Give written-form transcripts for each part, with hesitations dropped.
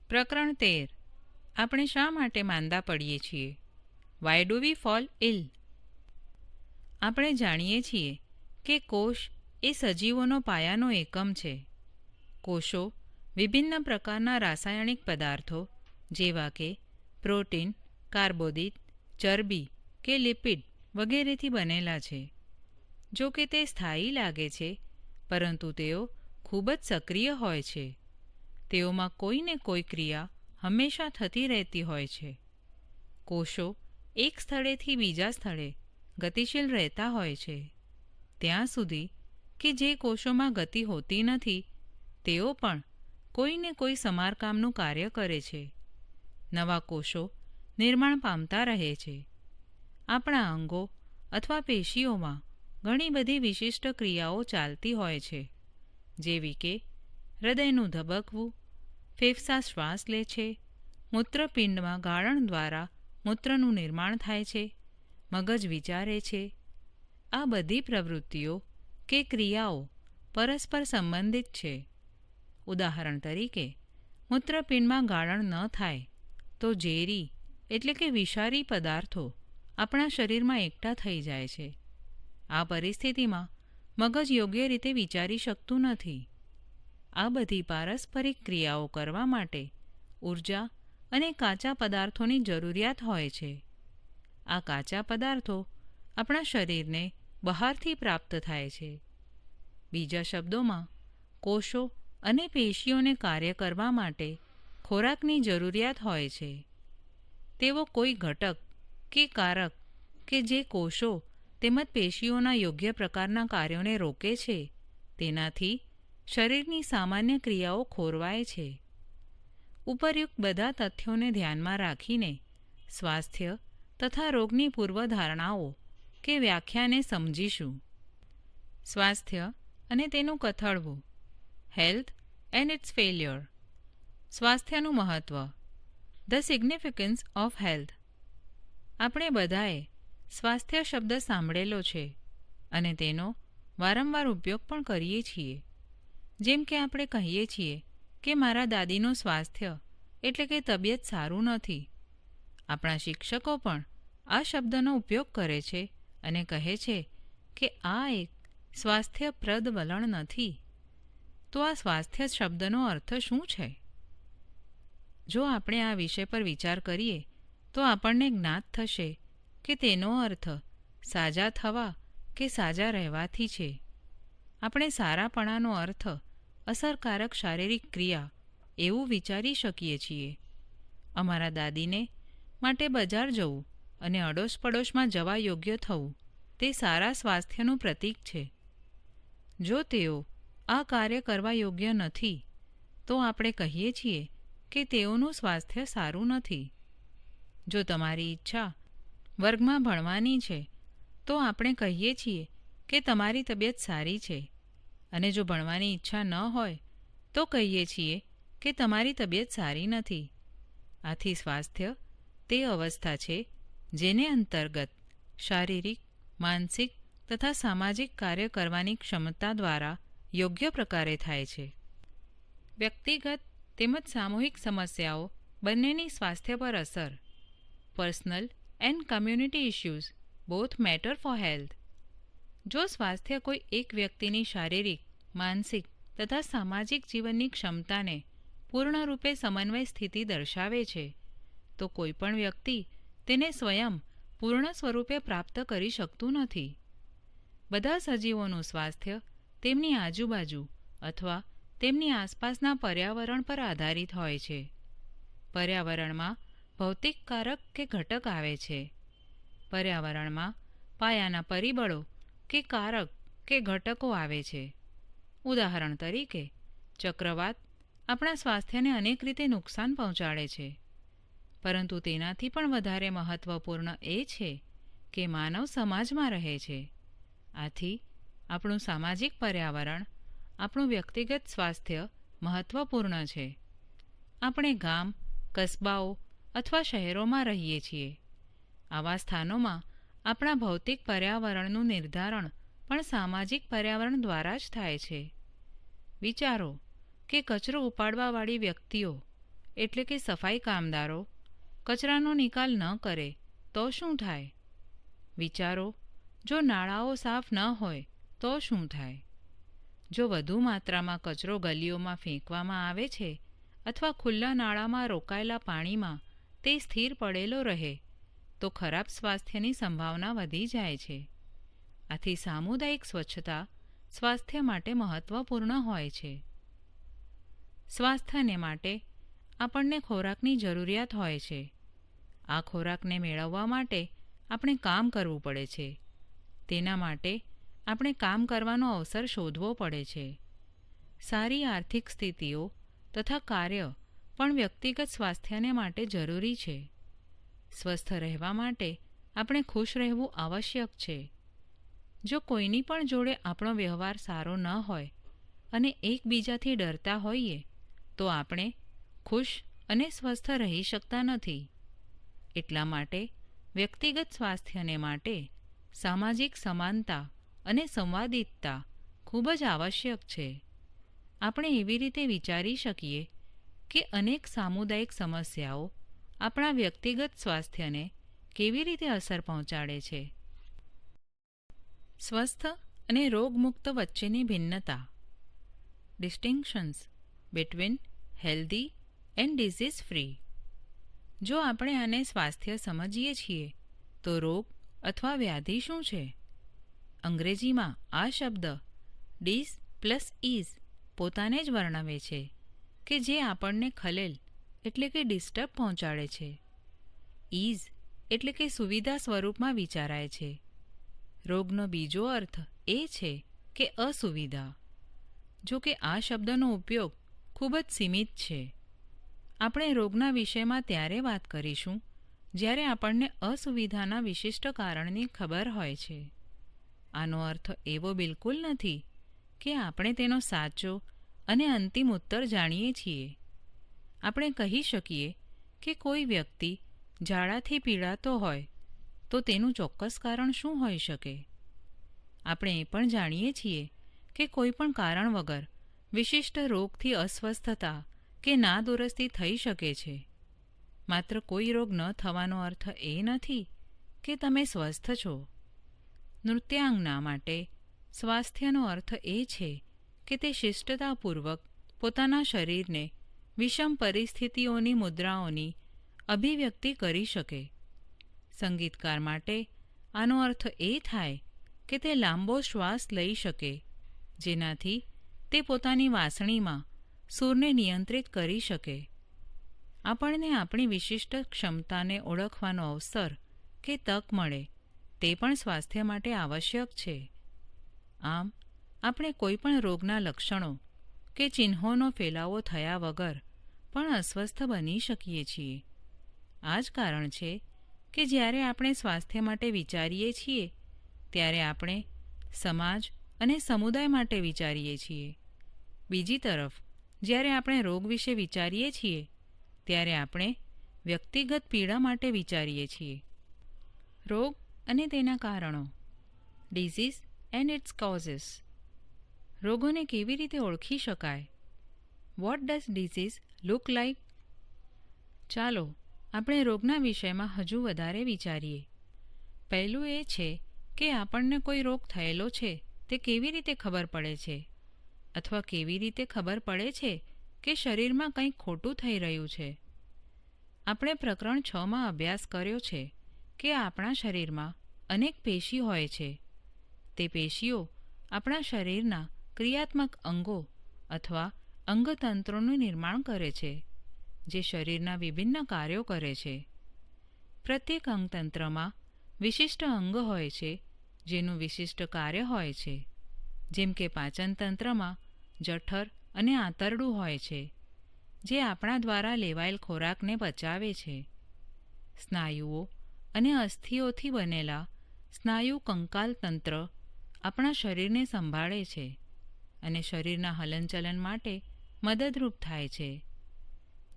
પ્રકરણ 13. આપણે શા માટે માંદા પડીએ છીએ? Why do we fall ઇલ? આપણે જાણીએ છીએ કે કોષ એ સજીવોનો પાયાનો એકમ છે. કોષો વિભિન્ન પ્રકારના રાસાયણિક પદાર્થો જેવા કે પ્રોટીન, કાર્બોદિત, ચરબી કે લિપિડ વગેરેથી બનેલા છે. જો કે તે સ્થાયી લાગે છે, પરંતુ તેઓ ખૂબ જ સક્રિય હોય છે. તેઓમાં કોઈને કોઈ ક્રિયા હંમેશા થતી રહેતી હોય છે. કોષો એક સ્થળેથી બીજા સ્થળે ગતિશીલ રહેતા હોય છે. ત્યાં સુધી કે જે કોષોમાં ગતિ હોતી નથી, તેઓ પણ કોઈને કોઈ સમારકામનું કાર્ય કરે છે. નવા કોષો નિર્માણ પામતા રહે છે. આપણા અંગો અથવા પેશીઓમાં ઘણી બધી વિશિષ્ટ ક્રિયાઓ ચાલતી હોય છે, જેવી કે હૃદયનું ધબકવું, ફેફસા શ્વાસ લે છે, મૂત્રપિંડમાં ગાળણ દ્વારા મૂત્રનું નિર્માણ થાય છે, મગજ વિચારે છે. આ બધી પ્રવૃત્તિઓ કે ક્રિયાઓ પરસ્પર સંબંધિત છે. ઉદાહરણ તરીકે, મૂત્રપિંડમાં ગાળણ ન થાય તો ઝેરી એટલે કે વિષારી પદાર્થો આપણા શરીરમાં એકઠા થઈ જાય છે. આ પરિસ્થિતિમાં મગજ યોગ્ય રીતે વિચારી શકતું નથી. આ બધી પારસ્પરિક ક્રિયાઓ કરવા માટે ઊર્જા અને કાચા પદાર્થોની જરૂરિયાત હોય છે. આ કાચા પદાર્થો આપણા શરીરને બહારથી પ્રાપ્ત થાય છે. બીજા શબ્દોમાં, કોષો અને પેશીઓને કાર્ય કરવા માટે ખોરાકની જરૂરિયાત હોય છે. તેવો કોઈ ઘટક કે કારક કે જે કોષો તેમજ પેશીઓના યોગ્ય પ્રકારના કાર્યોને રોકે છે, તેનાથી શરીરની સામાન્ય ક્રિયાઓ ખોરવાય છે. ઉપરયુક્ત બધા તથ્યોને ધ્યાનમાં રાખીને સ્વાસ્થ્ય તથા રોગની પૂર્વધારણાઓ કે વ્યાખ્યાને સમજીશું. સ્વાસ્થ્ય અને તેનું કથળવું. Health and its failure. સ્વાસ્થ્યનું મહત્ત્વ. The significance of health. આપણે બધાએ સ્વાસ્થ્ય શબ્દ સાંભળેલો છે અને તેનો વારંવાર ઉપયોગ પણ કરીએ છીએ. જેમ કે આપણે કહીએ છીએ કે મારા દાદીનું સ્વાસ્થ્ય એટલે કે તબિયત સારું નથી. આપણા શિક્ષકો પણ આ શબ્દનો ઉપયોગ કરે છે અને કહે છે કે આ એક સ્વાસ્થ્યપ્રદ વલણ નથી. તો આ સ્વાસ્થ્ય શબ્દનો અર્થ શું છે? જો આપણે આ વિષય પર વિચાર કરીએ તો આપણને જ્ઞાત થશે કે તેનો અર્થ સાજા થવા કે સાજા રહેવાથી છે. આપણે સારાપણાનો અર્થ અસરકારક શારીરિક ક્રિયા એવું વિચારી શકીએ છીએ. અમારા દાદીને માટે બજાર જવું અને અડોશપડોશમાં જવા યોગ્ય થવું તે સારા સ્વાસ્થ્યનું પ્રતીક છે. જો તેઓ આ કાર્ય કરવા યોગ્ય નથી, તો આપણે કહીએ છીએ કે તેઓનું સ્વાસ્થ્ય સારું નથી. જો તમારી ઈચ્છા વર્ગમાં ભણવાની છે, તો આપણે કહીએ છીએ કે તમારી તબિયત સારી છે, અને જો ભણવાની ઈચ્છા ન હોય તો કહીએ છીએ કે તમારી તબિયત સારી નથી. આથી સ્વાસ્થ્ય તે અવસ્થા છે જેને અંતર્ગત શારીરિક, માનસિક તથા સામાજિક કાર્ય કરવાની ક્ષમતા દ્વારા યોગ્ય પ્રકારે થાય છે. વ્યક્તિગત તેમજ સામૂહિક સમસ્યાઓ બંનેની સ્વાસ્થ્ય પર અસર. Personal and community issues both matter for health. જો સ્વાસ્થ્ય કોઈ એક વ્યક્તિની શારીરિક, માનસિક તથા સામાજિક જીવનની ક્ષમતાને પૂર્ણરૂપે સમન્વય સ્થિતિ દર્શાવે છે, તો કોઈ પણ વ્યક્તિ તેને સ્વયં પૂર્ણ સ્વરૂપે પ્રાપ્ત કરી શકતું નથી. બધા સજીવોનું સ્વાસ્થ્ય તેમની આજુબાજુ અથવા તેમની આસપાસના પર્યાવરણ પર આધારિત હોય છે. પર્યાવરણમાં ભૌતિક કારક કે ઘટક આવે છે. પર્યાવરણમાં પાયાના પરિબળો કે કારક કે ઘટકો આવે છે. ઉદાહરણ તરીકે, ચક્રવાત આપણા સ્વાસ્થ્યને અનેક રીતે નુકસાન પહોંચાડે છે, પરંતુ તેનાથી પણ વધારે મહત્ત્વપૂર્ણ એ છે કે માનવ સમાજમાં રહે છે. આથી આપણું સામાજિક પર્યાવરણ, આપણું વ્યક્તિગત સ્વાસ્થ્ય મહત્ત્વપૂર્ણ છે. આપણે ગામ, કસ્બાઓ અથવા શહેરોમાં રહીએ છીએ. આવા સ્થાનોમાં આપણા ભૌતિક પર્યાવરણનું નિર્ધારણ પણ સામાજિક પર્યાવરણ દ્વારા જ થાય છે. વિચારો કે કચરો ઉપાડવાવાળી વ્યક્તિઓ એટલે કે સફાઈ કામદારો કચરાનો નિકાલ ન કરે તો શું થાય? વિચારો, જો નાળાઓ સાફ ન હોય તો શું થાય? જો વધુ માત્રામાં કચરો ગલીઓમાં ફેંકવામાં આવે છે અથવા ખુલ્લા નાળામાં રોકાયેલા પાણીમાં તે સ્થિર પડેલો રહે તો ખરાબ સ્વાસ્થ્યની સંભાવના વધી જાય છે. આથી સામુદાયિક સ્વચ્છતા સ્વાસ્થ્ય માટે મહત્વપૂર્ણ હોય છે. સ્વાસ્થ્યને માટે આપણને ખોરાકની જરૂરિયાત હોય છે. આ ખોરાકને મેળવવા માટે આપણે કામ કરવું પડે છે. તેના માટે આપણે કામ કરવાનો અવસર શોધવો પડે છે. સારી આર્થિક સ્થિતિઓ તથા કાર્ય પણ વ્યક્તિગત સ્વાસ્થ્યને માટે જરૂરી છે. સ્વસ્થ રહેવા માટે આપણે ખુશ રહેવું આવશ્યક છે. જો કોઈની પણ જોડે આપણો વ્યવહાર સારો ન હોય અને એકબીજાથી ડરતા હોઈએ તો આપણે ખુશ અને સ્વસ્થ રહી શકતા નથી. એટલા માટે વ્યક્તિગત સ્વાસ્થ્યને માટે સામાજિક સમાનતા અને સંવાદિતતા ખૂબ જ આવશ્યક છે. આપણે એવી રીતે વિચારી શકીએ કે અનેક સામુદાયિક સમસ્યાઓ આપણા વ્યક્તિગત સ્વાસ્થ્યને કેવી રીતે અસર પહોંચાડે છે. સ્વસ્થ અને રોગમુક્ત વચ્ચેની ભિન્નતા. Distinctions between healthy and disease free. જો આપણે આને સ્વાસ્થ્ય સમજીએ છીએ તો રોગ અથવા વ્યાધિ શું છે? અંગ્રેજીમાં આ શબ્દ ડીઝ પ્લસ ઇઝ પોતાને જ વર્ણવે છે કે જે આપણને ખલેલ એટલે કે ડિસ્ટર્બ પહોંચાડે છે. ઇઝ એટલે કે સુવિધા સ્વરૂપમાં વિચારાય છે. રોગનો બીજો અર્થ એ છે કે અસુવિધા. જો કે આ શબ્દનો ઉપયોગ ખૂબ જ સીમિત છે. આપણે રોગના વિષયમાં ત્યારે વાત કરીશું જ્યારે આપણને અસુવિધાના વિશિષ્ટ કારણની ખબર હોય છે. આનો અર્થ એવો બિલકુલ નથી કે આપણે તેનો સાચો અને અંતિમ ઉત્તર જાણીએ છીએ. આપણે કહી શકીએ કે કોઈ વ્યક્તિ ઝાડાથી પીડાતો હોય તો તેનું ચોક્કસ કારણ શું હોઈ શકે? આપણે એ પણ જાણીએ છીએ કે કોઈ પણ કારણ વગર વિશિષ્ટ રોગથી અસ્વસ્થતા કે નાદુરસ્તી થઈ શકે છે. માત્ર કોઈ રોગ ન થવાનો અર્થ એ નથી કે તમે સ્વસ્થ છો. નૃત્યાંગના માટે સ્વાસ્થ્યનો અર્થ એ છે કે તે શિષ્ટતાપૂર્વક પોતાના શરીરને વિષમ પરિસ્થિતિઓની મુદ્રાઓની અભિવ્યક્તિ કરી શકે. સંગીતકાર માટે આનો અર્થ એ થાય કે તે લાંબો શ્વાસ લઈ શકે જેનાથી તે પોતાની વાંસળીમાં સૂરને નિયંત્રિત કરી શકે. આપણને આપણી વિશિષ્ટ ક્ષમતાને ઓળખવાનો અવસર કે તક મળે તે પણ સ્વાસ્થ્ય માટે આવશ્યક છે. આમ આપણે કોઈ પણ રોગના લક્ષણો કે ચિહ્નોનો ફેલાવો થયા વગર પણ અસ્વસ્થ બની શકીએ છીએ. આ જ કારણ છે કે જ્યારે આપણે સ્વાસ્થ્ય માટે વિચારીએ છીએ ત્યારે આપણે સમાજ અને સમુદાય માટે વિચારીએ છીએ. બીજી તરફ જ્યારે આપણે રોગ વિશે વિચારીએ છીએ ત્યારે આપણે વ્યક્તિગત પીડા માટે વિચારીએ છીએ. રોગ અને તેના કારણો. Disease and its causes. રોગોને કેવી રીતે ઓળખી શકાય? What does disease look like? ચાલો આપણે રોગના વિષયમાં હજુ વધારે વિચારીએ. પહેલું એ છે કે આપણને કોઈ રોગ થયેલો છે તે કેવી રીતે ખબર પડે છે? અથવા કેવી રીતે ખબર પડે છે કે શરીરમાં કંઈક ખોટું થઈ રહ્યું છે? આપણે પ્રકરણ 6માં અભ્યાસ કર્યો છે કે આપણા શરીરમાં અનેક પેશી હોય છે. તે પેશીઓ આપણા શરીરના ક્રિયાત્મક અંગો અથવા અંગતંત્રોનું નિર્માણ કરે છે જે શરીરના વિભિન્ન કાર્યો કરે છે. પ્રત્યેક અંગતંત્રમાં વિશિષ્ટ અંગ હોય છે જેનું વિશિષ્ટ કાર્ય હોય છે. જેમ કે પાચનતંત્રમાં જઠર અને આંતરડું હોય છે જે આપણા દ્વારા લેવાયેલ ખોરાકને પચાવે છે. સ્નાયુઓ અને અસ્થિઓથી બનેલા સ્નાયુ કંકાલ તંત્ર આપણા શરીરને સંભાળે છે અને શરીરના હલનચલન માટે મદદરૂપ થાય છે.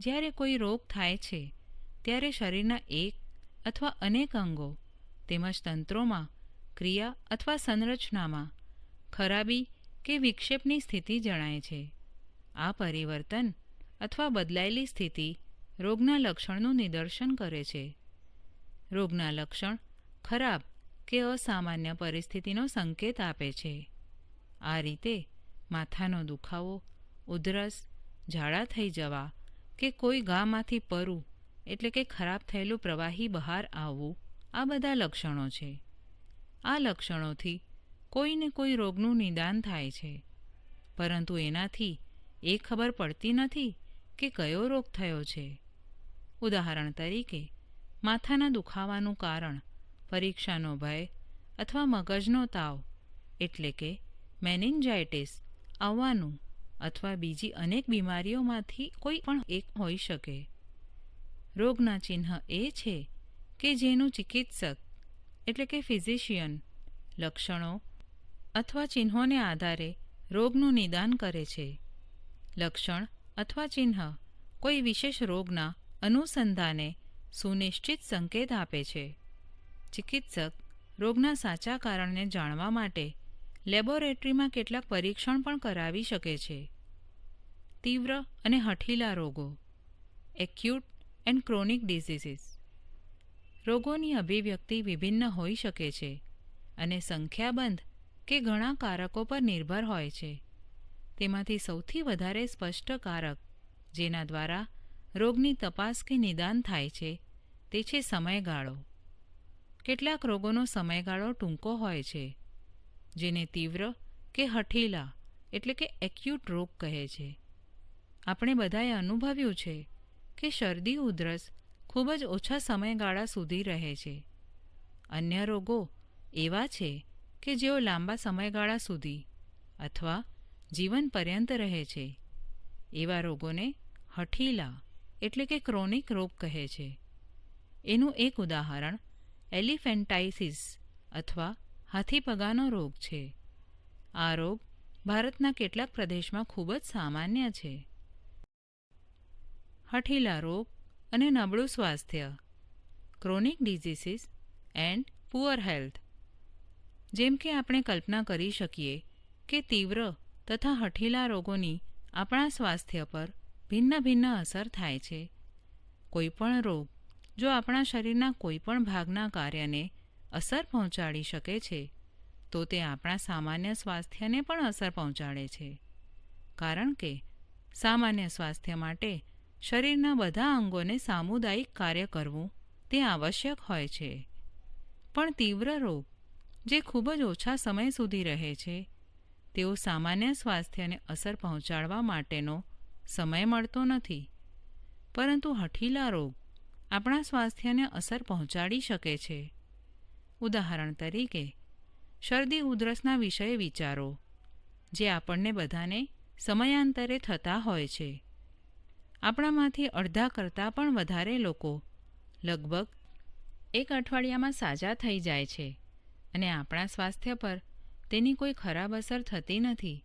જ્યારે કોઈ રોગ થાય છે ત્યારે શરીરના એક અથવા અનેક અંગો તેમજ તંત્રોમાં ક્રિયા અથવા સંરચનામાં ખરાબી કે વિક્ષેપની સ્થિતિ જણાય છે. આ પરિવર્તન અથવા બદલાયેલી સ્થિતિ રોગના લક્ષણનું નિદર્શન કરે છે. રોગના લક્ષણ ખરાબ કે અસામાન્ય પરિસ્થિતિનો સંકેત આપે છે. આ રીતે માથાનો દુખાવો, ઉધરસ, ઝાડા થઈ જવા કે કોઈ ગામાંથી પરવું એટલે કે ખરાબ થયેલું પ્રવાહી બહાર આવવું, આ બધા લક્ષણો છે. આ લક્ષણોથી કોઈને કોઈ રોગનું નિદાન થાય છે, પરંતુ એનાથી એ ખબર પડતી નથી કે કયો રોગ થયો છે. ઉદાહરણ તરીકે, માથાના દુખાવાનું કારણ પરીક્ષાનો ભય અથવા મગજનો તાવ એટલે કે મેનિન્જાઇટિસ આવવાનું અથવા બીજી અનેક બીમારીઓમાંથી કોઈ પણ એક હોઈ શકે. રોગના ચિહ્ન એ છે કે જેનું ચિકિત્સક એટલે કે ફિઝિશિયન લક્ષણો અથવા ચિહ્નોને આધારે રોગનું નિદાન કરે છે. લક્ષણ અથવા ચિહ્ન કોઈ વિશેષ રોગના અનુસંધાને સુનિશ્ચિત સંકેત આપે છે. ચિકિત્સક રોગના સાચા કારણને જાણવા માટે લેબોરેટરીમાં કેટલાક પરીક્ષણ પણ કરાવી શકે છે. તીવ્ર અને હઠીલા રોગો, એક્યુટ એન્ડ ક્રોનિક ડિઝીઝીસ. રોગોની અભિવ્યક્તિ વિભિન્ન હોઈ શકે છે અને સંખ્યાબંધ કે ઘણા કારકો પર નિર્ભર હોય છે. તેમાંથી સૌથી વધારે સ્પષ્ટ કારક જેના દ્વારા રોગની તપાસ કે નિદાન થાય છે તે છે સમયગાળો. કેટલાક રોગોનો સમયગાળો ટૂંકો હોય છે, જેને તીવ્ર કે હઠીલા એટલે કે એક્યુટ રોગ કહે છે. આપણે બધાએ અનુભવ્યું છે કે શરદી ઉધરસ ખૂબ જ ઓછા સમયગાળા સુધી રહે છે. અન્ય રોગો એવા છે કે જેઓ લાંબા સમયગાળા સુધી અથવા જીવન પર્યંત રહે છે. એવા રોગોને હઠીલા એટલે કે ક્રોનિક રોગ કહે છે. એનું એક ઉદાહરણ એલિફેન્ટાઇસિસ અથવા હાથીપગાનો રોગ છે. આ રોગ ભારતના કેટલાક પ્રદેશમાં ખૂબ જ સામાન્ય છે. હઠીલા રોગ અને નબળું સ્વાસ્થ્ય, ક્રોનિક ડિઝીસીસ એન્ડ પુઅર હેલ્થ. જેમ કે આપણે કલ્પના કરી શકીએ કે તીવ્ર તથા હઠીલા રોગોની આપણા સ્વાસ્થ્ય પર ભિન્ન ભિન્ન અસર થાય છે. કોઈપણ રોગ જો આપણા શરીરના કોઈપણ ભાગના કાર્યને અસર પહોંચાડી શકે છે તો તે આપણા સામાન્ય સ્વાસ્થ્યને પણ અસર પહોંચાડે છે. કારણ કે સામાન્ય સ્વાસ્થ્ય માટે શરીરના બધા અંગોને સામુદાયિક કાર્ય કરવું તે આવશ્યક હોય છે. પણ તીવ્ર રોગ જે ખૂબ જ ઓછા સમય સુધી રહે છે, તેઓ સામાન્ય સ્વાસ્થ્યને અસર પહોંચાડવા માટેનો સમય મળતો નથી. પરંતુ હઠીલા રોગ આપણા સ્વાસ્થ્યને અસર પહોંચાડી શકે છે. ઉદાહરણ તરીકે, શરદી ઉધરસના વિષયે વિચારો, જે આપણને બધાને સમયાંતરે થતા હોય છે. આપણામાંથી અડધા કરતાં પણ વધારે લોકો લગભગ એક અઠવાડિયામાં સાજા થઈ જાય છે અને આપણા સ્વાસ્થ્ય પર તેની કોઈ ખરાબ અસર થતી નથી.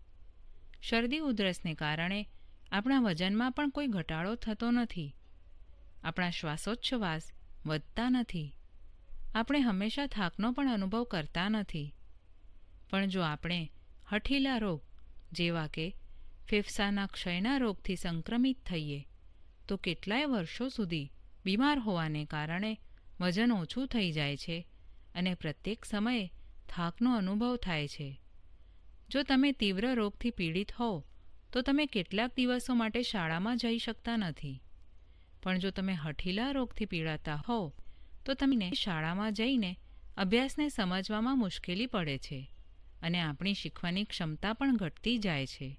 શરદી ઉધરસને કારણે આપણા વજનમાં પણ કોઈ ઘટાડો થતો નથી. આપણા શ્વાસોચ્છ્વાસ વધતા નથી. આપણે હંમેશા થાકનો પણ અનુભવ કરતા નથી. પણ જો આપણે હઠીલા રોગ જેવા કે ફેફસાના ક્ષયના રોગથી સંક્રમિત થઈએ તો કેટલાય વર્ષો સુધી બીમાર હોવાને કારણે વજન ઓછું થઈ જાય છે અને પ્રત્યેક સમયે થાકનો અનુભવ થાય છે. જો તમે તીવ્ર રોગથી પીડિત હોવ તો તમે કેટલાક દિવસો માટે શાળામાં જઈ શકતા નથી. પણ જો તમે હઠીલા રોગથી પીડાતા હોવ તો તમને શાળામાં જઈને અભ્યાસને સમજવામાં મુશ્કેલી પડે છે અને આપણી શીખવાની ક્ષમતા પણ ઘટતી જાય છે,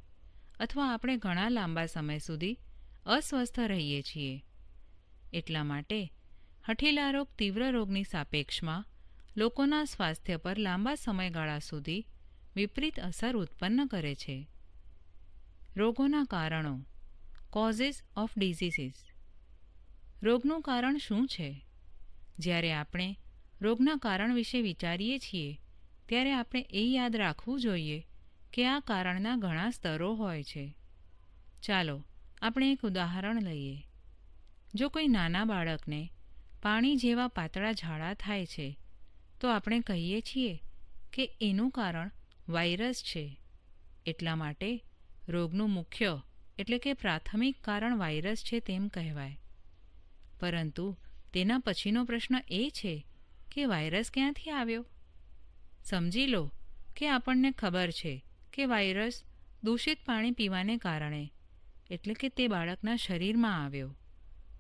અથવા આપણે ઘણા લાંબા સમય સુધી અસ્વસ્થ રહીએ છીએ. એટલા માટે હઠીલા રોગ તીવ્ર રોગની સાપેક્ષમાં લોકોના સ્વાસ્થ્ય પર લાંબા સમયગાળા સુધી વિપરીત અસર ઉત્પન્ન કરે છે. રોગોના કારણો, કોઝિસ ઓફ ડિઝીઝીસ. રોગનું કારણ શું છે? જ્યારે આપણે રોગના કારણ વિશે વિચારીએ છીએ ત્યારે આપણે એ યાદ રાખવું જોઈએ કે આ કારણના ઘણા સ્તરો હોય છે. ચાલો આપણે એક ઉદાહરણ લઈએ. જો કોઈ નાના બાળકને પાણી જેવા પાતળા ઝાડા થાય છે તો આપણે કહીએ છીએ કે એનું કારણ વાયરસ છે. એટલા માટે રોગનું મુખ્ય એટલે કે પ્રાથમિક કારણ વાયરસ છે તેમ કહેવાય. પરંતુ તેના પછીનો પ્રશ્ન એ છે કે વાયરસ ક્યાંથી આવ્યો? સમજી લો કે આપણને ખબર છે કે વાયરસ દૂષિત પાણી પીવાને કારણે, એટલે કે તે બાળકના શરીરમાં આવ્યો,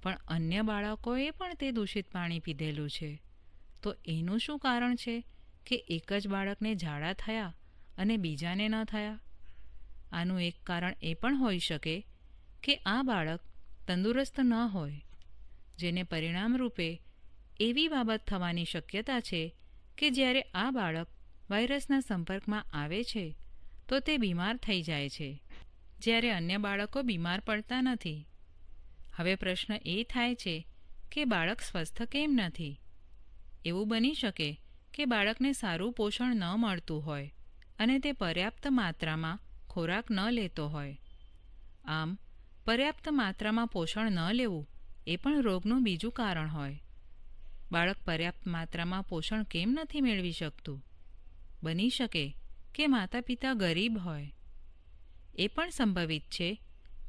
પણ અન્ય બાળકોએ પણ તે દૂષિત પાણી પીધેલું છે. તો એનું શું કારણ છે કે એક જ બાળકને ઝાડા થયા અને બીજાને ન થયા? આનું એક કારણ એ પણ હોઈ શકે કે આ બાળક તંદુરસ્ત ન હોય, જેને પરિણામ રૂપે એવી બાબત થવાની શક્યતા છે કે જ્યારે આ બાળક વાયરસના સંપર્કમાં આવે છે તો તે બીમાર થઈ જાય છે, જ્યારે અન્ય બાળકો બીમાર પડતા નથી. હવે પ્રશ્ન એ થાય છે કે બાળક સ્વસ્થ કેમ નથી? એવું બની શકે કે બાળકને સારું પોષણ ન મળતું હોય અને તે પર્યાપ્ત માત્રામાં ખોરાક ન લેતો હોય. આમ પર્યાપ્ત માત્રામાં પોષણ ન લેવું એ પણ રોગનું બીજું કારણ હોય. બાળક પર્યાપ્ત માત્રામાં પોષણ કેમ નથી મેળવી શકતું? બની શકે કે માતા પિતા ગરીબ હોય. એ પણ સંભવિત છે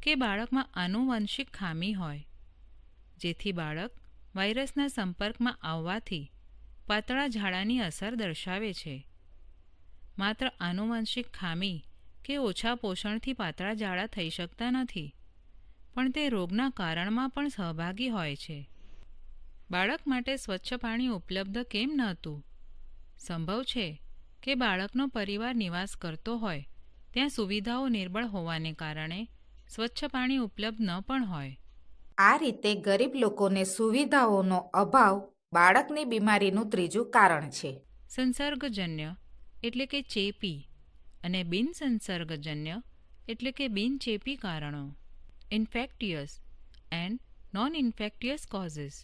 કે બાળકમાં આનુવંશિક ખામી હોય, જેથી બાળક વાયરસના સંપર્કમાં આવવાથી પાતળા ઝાડાની અસર દર્શાવે છે. માત્ર આનુવંશિક ખામી કે ઓછા પોષણથી પાતળા ઝાડા થઈ શકતા નથી, પણ તે રોગના કારણમાં પણ સહભાગી હોય છે. બાળક માટે સ્વચ્છ પાણી ઉપલબ્ધ કેમ નહોતું? સંભવ છે કે બાળકનો પરિવાર નિવાસ કરતો હોય ત્યાં સુવિધાઓ નિર્બળ હોવાને કારણે સ્વચ્છ પાણી ઉપલબ્ધ ન પણ હોય. આ રીતે ગરીબ લોકોને સુવિધાઓનો અભાવ બાળકની બીમારીનું ત્રીજું કારણ છે. સંસર્ગજન્ય એટલે કે ચેપી અને બિનસંસર્ગજન્ય એટલે કે બિનચેપી કારણો. ઇન્ફેક્ટિયસ એન્ડ નોન ઇન્ફેક્ટિયસ કોઝિસ.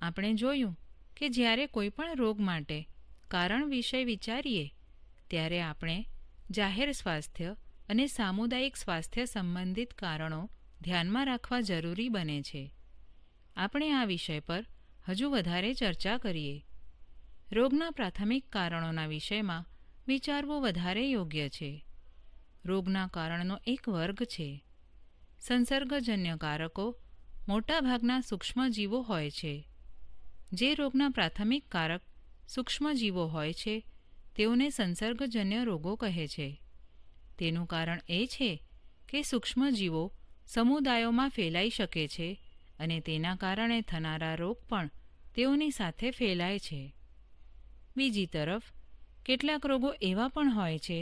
આપણે જોયું કે જ્યારે કોઈ પણ રોગ માટે કારણ વિશે વિચારીએ ત્યારે આપણે જાહેર સ્વાસ્થ્ય અને સામુદાયિક સ્વાસ્થ્ય સંબંધિત કારણો ધ્યાનમાં રાખવા જરૂરી બને છે. આપણે આ વિષય પર હજુ વધારે ચર્ચા કરીએ. રોગના પ્રાથમિક કારણોના વિષયમાં વિચારવું વધારે યોગ્ય છે. રોગના કારણનો એક વર્ગ છે. સંસર્ગજન્ય કારકો મોટાભાગના સૂક્ષ્મજીવો હોય છે. જે રોગના પ્રાથમિક કારક સૂક્ષ્મજીવો હોય છે તેઓને સંસર્ગજન્ય રોગો કહે છે. તેનું કારણ એ છે કે સૂક્ષ્મજીવો સમુદાયોમાં ફેલાઈ શકે છે અને તેના કારણે થનારા રોગ પણ તેઓની સાથે ફેલાય છે. બીજી તરફ કેટલાક રોગો એવા પણ હોય છે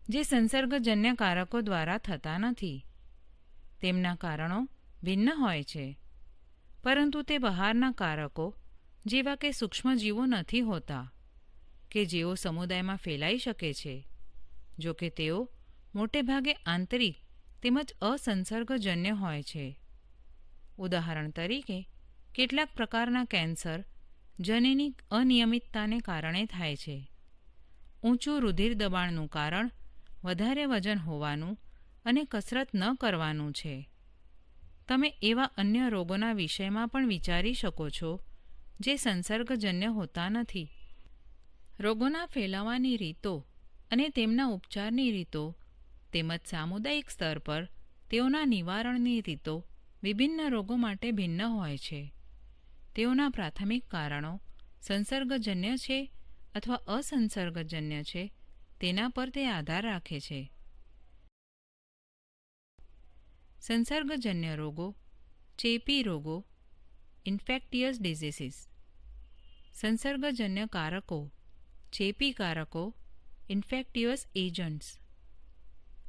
જે સંસર્ગજન્ય કારકો દ્વારા થતા નથી. તેમના કારણો ભિન્ન હોય છે, પરંતુ તે બહારના કારકો જેવા કે સૂક્ષ્મજીવો નથી હોતા કે જેઓ સમુદાયમાં ફેલાઈ શકે છે. જો કે તેઓ મોટેભાગે આંતરિક તેમજ અસંસર્ગજન્ય હોય છે. ઉદાહરણ તરીકે કેટલાક પ્રકારના કેન્સર જનીનિક અનિયમિતતાને કારણે થાય છે. ઊંચું રુધિર દબાણનું કારણ વધારે વજન હોવાનું અને કસરત ન કરવાનું છે. તમે એવા અન્ય રોગોના વિષયમાં પણ વિચારી શકો છો જે સંસર્ગજન્ય હોતા નથી. રોગોના ફેલાવાની રીતો અને તેમના ઉપચારની રીતો તેમજ સામુદાયિક સ્તર પર તેઓના નિવારણની રીતો વિભિન્ન રોગો માટે ભિન્ન હોય છે. તેઓના પ્રાથમિક કારણો સંસર્ગજન્ય છે અથવા અસંસર્ગજન્ય છે તેના પર તે આધાર રાખે છે. સંસર્ગજન્ય રોગો, ચેપી રોગો, ઇન્ફેક્ટિયસ ડિઝીસીસ. સંસર્ગજન્ય કારકો, ચેપી કારકો, ઇન્ફેક્ટિયસ એજન્ટ્સ.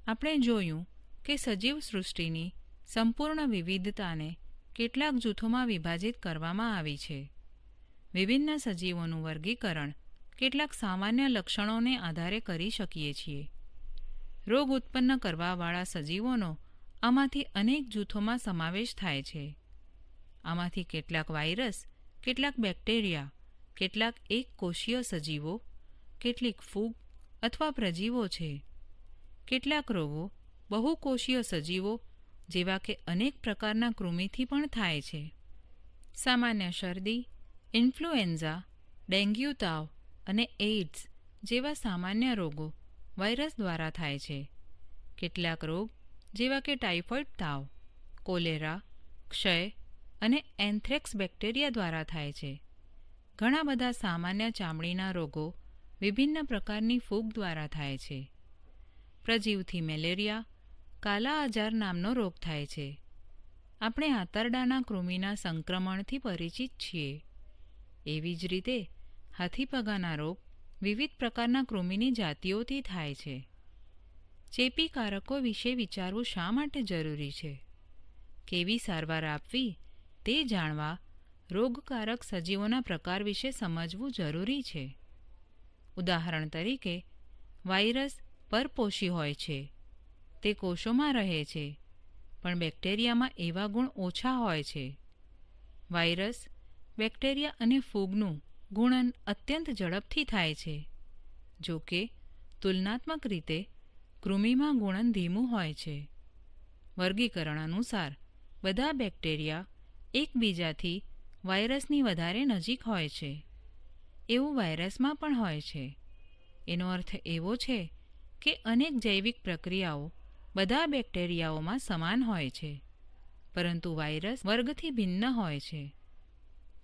આપણે જોયું કે સજીવ સૃષ્ટિની સંપૂર્ણ વિવિધતાને કેટલાક જૂથોમાં વિભાજિત કરવામાં આવી છે. વિભિન્ન સજીવોનું વર્ગીકરણ કેટલાક સામાન્ય લક્ષણોને આધારે કરી શકીએ છીએ. રોગ ઉત્પન્ન કરવાવાળા સજીવોનો આમાંથી અનેક જૂથોમાં સમાવેશ થાય છે. આમાંથી કેટલાક વાયરસ, કેટલાક બેક્ટેરિયા, કેટલાક એક કોષીય સજીવો, કેટલીક ફૂગ અથવા પ્રજીવો છે. કેટલાક રોગો બહુકોષીય સજીવો જેવા કે અનેક પ્રકારના કૃમિથી પણ થાય છે. સામાન્ય શરદી, ઇન્ફ્લુએન્ઝા, ડેન્ગ્યુ તાવ અને એઇડ્સ જેવા સામાન્ય રોગો વાયરસ દ્વારા થાય છે. કેટલાક રોગ જેવા કે ટાઇફોઇડ તાવ, કોલેરા, ક્ષય અને એન્થ્રેક્સ બેક્ટેરિયા દ્વારા થાય છે. ઘણા બધા સામાન્ય ચામડીના રોગો વિભિન્ન પ્રકારની ફૂગ દ્વારા થાય છે. પ્રજીવથી મેલેરિયા, કાલા આજાર નામનો રોગ થાય છે. આપણે આંતરડાના કૃમિના સંક્રમણથી પરિચિત છીએ. એવી જ રીતે હાથીપગાના રોગ વિવિધ પ્રકારના કૃમિની જાતિઓથી થાય છે. ચેપી કારકો વિશે વિચારવું શા માટે જરૂરી છે? કેવી સારવાર આપવી તે જાણવા રોગકારક સજીવોના પ્રકાર વિશે સમજવું જરૂરી છે. ઉદાહરણ તરીકે, વાયરસ પરપોષી હોય છે. તે કોષોમાં રહે છે, પણ બેક્ટેરિયામાં એવા ગુણ ઓછા હોય છે. વાયરસ, બેક્ટેરિયા અને ફૂગનું ગુણન અત્યંત ઝડપથી થાય છે. જો કે તુલનાત્મક રીતે કૃમિમાં ગુણન ધીમું હોય છે. વર્ગીકરણ અનુસાર બધા બેક્ટેરિયા એકબીજાથી વાયરસની વધારે નજીક હોય છે. એવું વાયરસમાં પણ હોય છે. એનો અર્થ એવો છે કે અનેક જૈવિક પ્રક્રિયાઓ બધા બેક્ટેરિયાઓમાં સમાન હોય છે, પરંતુ વાયરસ વર્ગથી ભિન્ન હોય છે.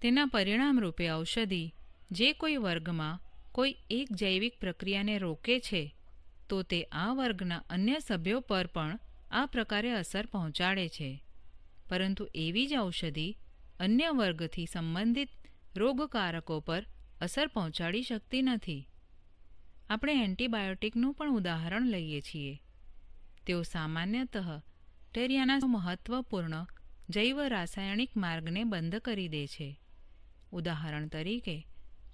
તેના પરિણામ રૂપે ઔષધિ જે કોઈ વર્ગમાં કોઈ એક જૈવિક પ્રક્રિયાને રોકે છે, તો તે આ વર્ગના અન્ય સભ્યો પર પણ આ પ્રકારે અસર પહોંચાડે છે. પરંતુ એવી જ ઔષધિ અન્ય વર્ગથી સંબંધિત રોગકારકો પર અસર પહોંચાડી શકતી નથી. આપણે એન્ટીબાયોટિકનું પણ ઉદાહરણ લઈએ છીએ. તેઓ સામાન્યતઃ બેક્ટેરિયાના મહત્વપૂર્ણ જૈવ રાસાયણિક માર્ગને બંધ કરી દે છે. ઉદાહરણ તરીકે,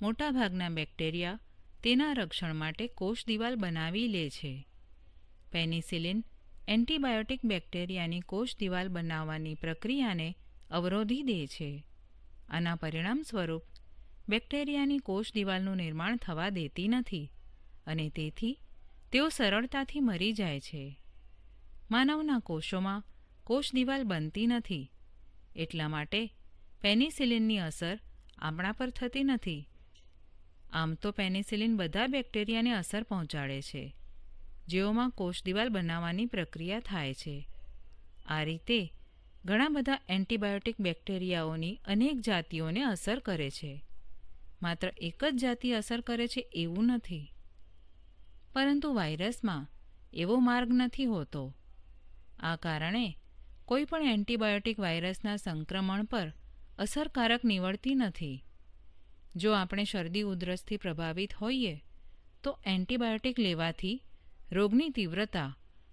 મોટાભાગના બેક્ટેરિયા તેના રક્ષણ માટે કોષ દિવાલ બનાવી લે છે. પેનિસિલિન એન્ટીબાયોટિક બેક્ટેરિયાની કોષ દિવાલ બનાવવાની પ્રક્રિયાને અવરોધી દે છે. આના પરિણામ સ્વરૂપ બેક્ટેરિયાની કોષ દિવાલનું નિર્માણ થવા દેતી નથી અને તેથી તેઓ સરળતાથી મરી જાય છે. માનવના કોષોમાં કોષ દિવાલ બનતી નથી, એટલા માટે પેનિસિલિનની અસર આપણા પર થતી નથી. આમ તો પેનિસિલિન બધા બેક્ટેરિયાને અસર પહોંચાડે છે જેઓમાં કોષ દિવાલ બનાવવાની પ્રક્રિયા થાય છે. આ રીતે ઘણા બધા એન્ટીબાયોટિક બેક્ટેરિયાઓની અનેક જાતિઓને અસર કરે છે. માત્ર એક જ જાતિ અસર કરે છે એવું નથી. પરંતુ વાયરસમાં એવો માર્ગ નથી હોતો. આ કારણે કોઈ પણ એન્ટીબાયોટિક વાયરસના સંક્રમણ પર અસરકારક નીવડતી નથી. જો આપણે શરદી ઉધરસથી પ્રભાવિત હોઈએ તો એન્ટીબાયોટિક લેવાથી રોગની તીવ્રતા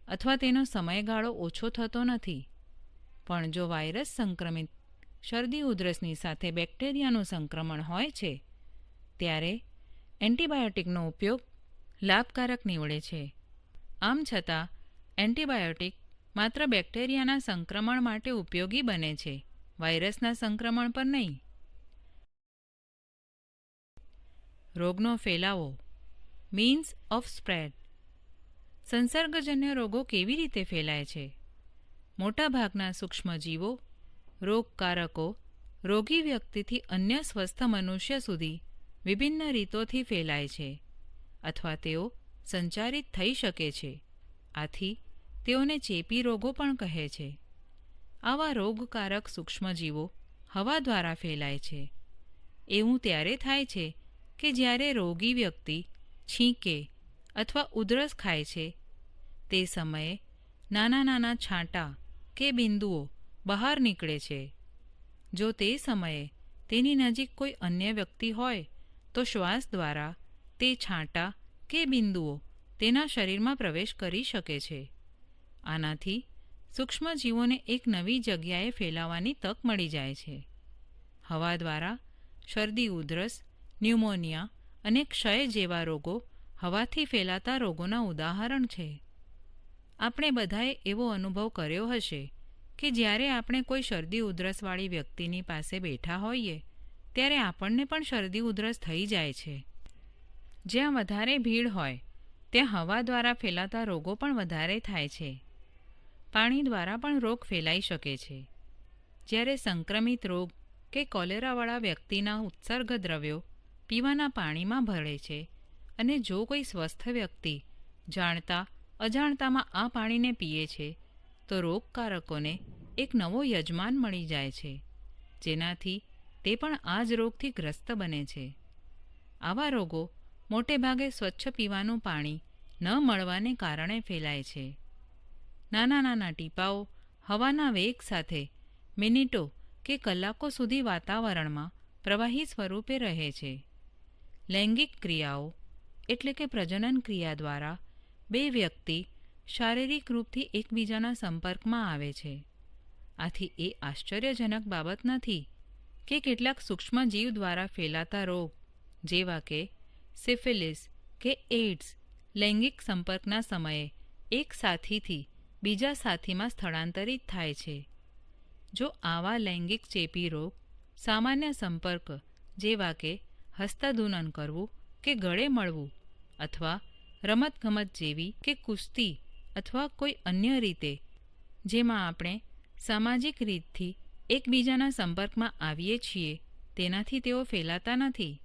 અથવા તેનો સમયગાળો ઓછો થતો નથી. પણ જો વાયરસ સંક્રમિત શરદી ઉધરસની સાથે બેક્ટેરિયાનું સંક્રમણ હોય છે, ત્યારે એન્ટીબાયોટિકનો ઉપયોગ લાભકારક નીવડે છે. આમ છતાં એન્ટીબાયોટિક માત્ર બેક્ટેરિયાના સંક્રમણ માટે ઉપયોગી બને છે, વાયરસના સંક્રમણ પર નહીં. રોગનો ફેલાવો, મીન્સ ઓફ સ્પ્રેડ. સંસર્ગજન્ય રોગો કેવી રીતે ફેલાય છે? મોટાભાગના સૂક્ષ્મજીવો, રોગકારકો રોગી વ્યક્તિથી અન્ય સ્વસ્થ મનુષ્ય સુધી વિભિન્ન રીતોથી ફેલાય છે અથવા તેઓ સંચારિત થઈ શકે છે. આથી તેઓને ચેપી રોગો પણ કહે છે. આવા રોગકારક સૂક્ષ્મજીવો હવા દ્વારા ફેલાય છે. એવું ત્યારે થાય છે કે જ્યારે રોગી વ્યક્તિ છીંકે અથવા ઉધરસ ખાય છે. તે સમયે નાના નાના છાંટા કે બિંદુઓ બહાર નીકળે છે. જો તે સમયે તેની નજીક કોઈ અન્ય વ્યક્તિ હોય તો શ્વાસ દ્વારા તે છાંટા કે બિંદુઓ તેના શરીરમાં પ્રવેશ કરી શકે છે. આનાથી સૂક્ષ્મજીવોને એક નવી જગ્યાએ ફેલાવાની તક મળી જાય છે. હવા દ્વારા શરદી ઉધરસ, ન્યુમોનિયા અને ક્ષય જેવા રોગો હવાથી ફેલાતા રોગોના ઉદાહરણ છે. આપણે બધાએ એવો અનુભવ કર્યો હશે કે જ્યારે આપણે કોઈ શરદી ઉધરસવાળી વ્યક્તિની પાસે બેઠા હોઈએ ત્યારે આપણને પણ શરદી ઉધરસ થઈ જાય છે. જ્યાં વધારે ભીડ હોય ત્યાં હવા દ્વારા ફેલાતા રોગો પણ વધારે થાય છે. પાણી દ્વારા પણ રોગ ફેલાઈ શકે છે. જ્યારે સંક્રમિત રોગ કે કોલેરાવાળા વ્યક્તિના ઉત્સર્ગ દ્રવ્યો પીવાના પાણીમાં ભળે છે અને જો કોઈ સ્વસ્થ વ્યક્તિ જાણતા અજાણતામાં આ પાણીને પીએ છે તો રોગકારકોને એક નવો યજમાન મળી જાય છે. જેનાથી તે પણ આ જ રોગથી ગ્રસ્ત બને છે. આવા રોગો મોટે ભાગે સ્વચ્છ પીવાનું પાણી ન મળવાને કારણે ફેલાય છે. નાના નાના ટીપાઓ હવાના વેગ સાથે મિનિટો કે કલાકો સુધી વાતાવરણમાં પ્રવાહી સ્વરૂપે રહે છે. લૈંગિક ક્રિયાઓ એટલે કે પ્રજનન ક્રિયા દ્વારા બે વ્યક્તિ શારીરિક રૂપથી એકબીજાના સંપર્કમાં આવે છે. આથી એ આશ્ચર્યજનક બાબત નથી કે કેટલાક સૂક્ષ્મ જીવ દ્વારા ફેલાતા રોગ જેવા કે સિફિલિસ કે એઇડ્સ લૈંગિક સંપર્કના સમયે એક સાથીથી બીજા સાથીમાં સ્થળાંતરિત થાય છે. જો આવા લૈંગિક ચેપી રોગ સામાન્ય સંપર્ક જેવા કે હસ્તધૂનન કરવું કે ગળે મળવું અથવા રમતગમત જેવી કે કુસ્તી અથવા કોઈ અન્ય રીતે જેમાં આપણે સામાજિક રીતથી એકબીજાના સંપર્કમાં આવીએ છીએ તેનાથી તેઓ ફેલાતા નથી.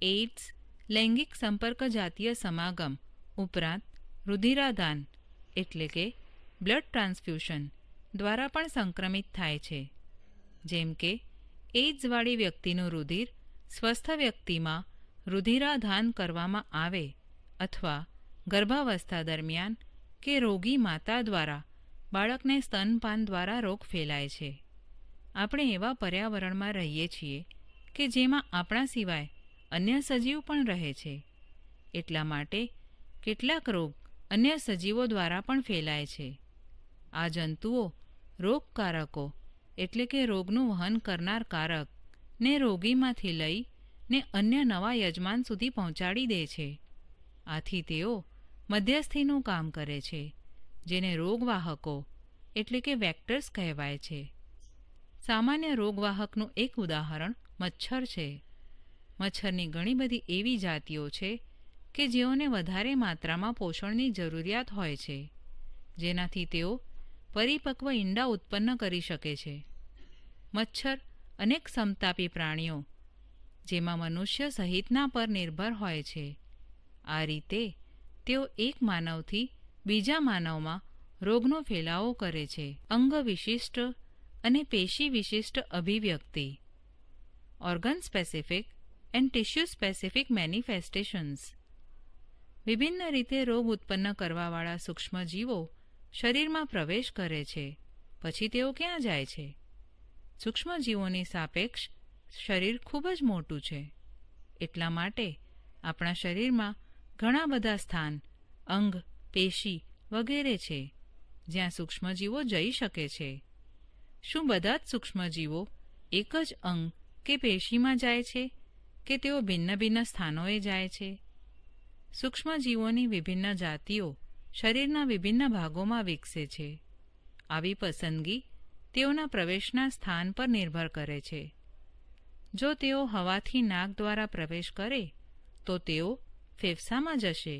એઇડ્સ લૈંગિક સંપર્ક જાતીય સમાગમ ઉપરાંત રુધિરાદાન એટલે કે બ્લડ ટ્રાન્સફ્યુશન દ્વારા પણ સંક્રમિત થાય છે. જેમ કે એઇડ્સવાળી વ્યક્તિનું રુધિર સ્વસ્થ વ્યક્તિમાં રુધિરાદાન કરવામાં આવે અથવા ગર્ભાવસ્થા દરમિયાન કે રોગી માતા દ્વારા બાળકને સ્તનપાન દ્વારા રોગ ફેલાય છે. આપણે એવા પર્યાવરણમાં રહીએ છીએ કે જેમાં આપણા સિવાય અન્ય સજીવ પણ રહે છે. એટલા માટે કેટલાક રોગ અન્ય સજીવો દ્વારા પણ ફેલાય છે. આ જંતુઓ રોગકારકો એટલે કે રોગનું વહન કરનાર કારક ને રોગીમાંથી લઈ ને અન્ય નવા યજમાન સુધી પહોંચાડી દે છે. આથી તેઓ મધ્યસ્થીનું કામ કરે છે, જેને રોગવાહકો એટલે કે વેક્ટર્સ કહેવાય છે. સામાન્ય રોગવાહકનું એક ઉદાહરણ મચ્છર છે. મચ્છરની ઘણી બધી એવી જાતિઓ છે કે જેઓને વધારે માત્રામાં પોષણની જરૂરિયાત હોય છે, જેનાથી તેઓ પરિપક્વ ઈંડા ઉત્પન્ન કરી શકે છે. મચ્છર અનેક સમતાપી પ્રાણીઓ જેમાં મનુષ્ય સહિતના પર નિર્ભર હોય છે. આ રીતે તેઓ એક માનવથી બીજા માનવમાં રોગનો ફેલાવો કરે છે. અંગ વિશિષ્ટ અને પેશી વિશિષ્ટ અભિવ્યક્તિ organ specific and tissue specific manifestations. વિભિન્ન રીતે રોગ ઉત્પન્ન કરવાવાળા સૂક્ષ્મજીવો શરીરમાં પ્રવેશ કરે છે, પછી તેઓ ક્યાં જાય છે? સૂક્ષ્મજીવોની સાપેક્ષ શરીર ખૂબ જ મોટું છે. એટલા માટે આપણા શરીરમાં ઘણા બધા સ્થાન, અંગ, પેશી વગેરે છે જ્યાં સૂક્ષ્મજીવો જઈ શકે છે. શું બધા જ સૂક્ષ્મજીવો એક જ અંગ કે પેશીમાં જાય છે કે તેઓ ભિન્ન ભિન્ન સ્થાનોએ જાય છે? સૂક્ષ્મજીવોની વિભિન્ન જાતિઓ શરીરના વિભિન્ન ભાગોમાં વિકસે છે. આવી પસંદગી તેઓના પ્રવેશના સ્થાન પર નિર્ભર કરે છે. જો તેઓ હવાથી નાક દ્વારા પ્રવેશ કરે તો તેઓ ફેફસામાં જશે.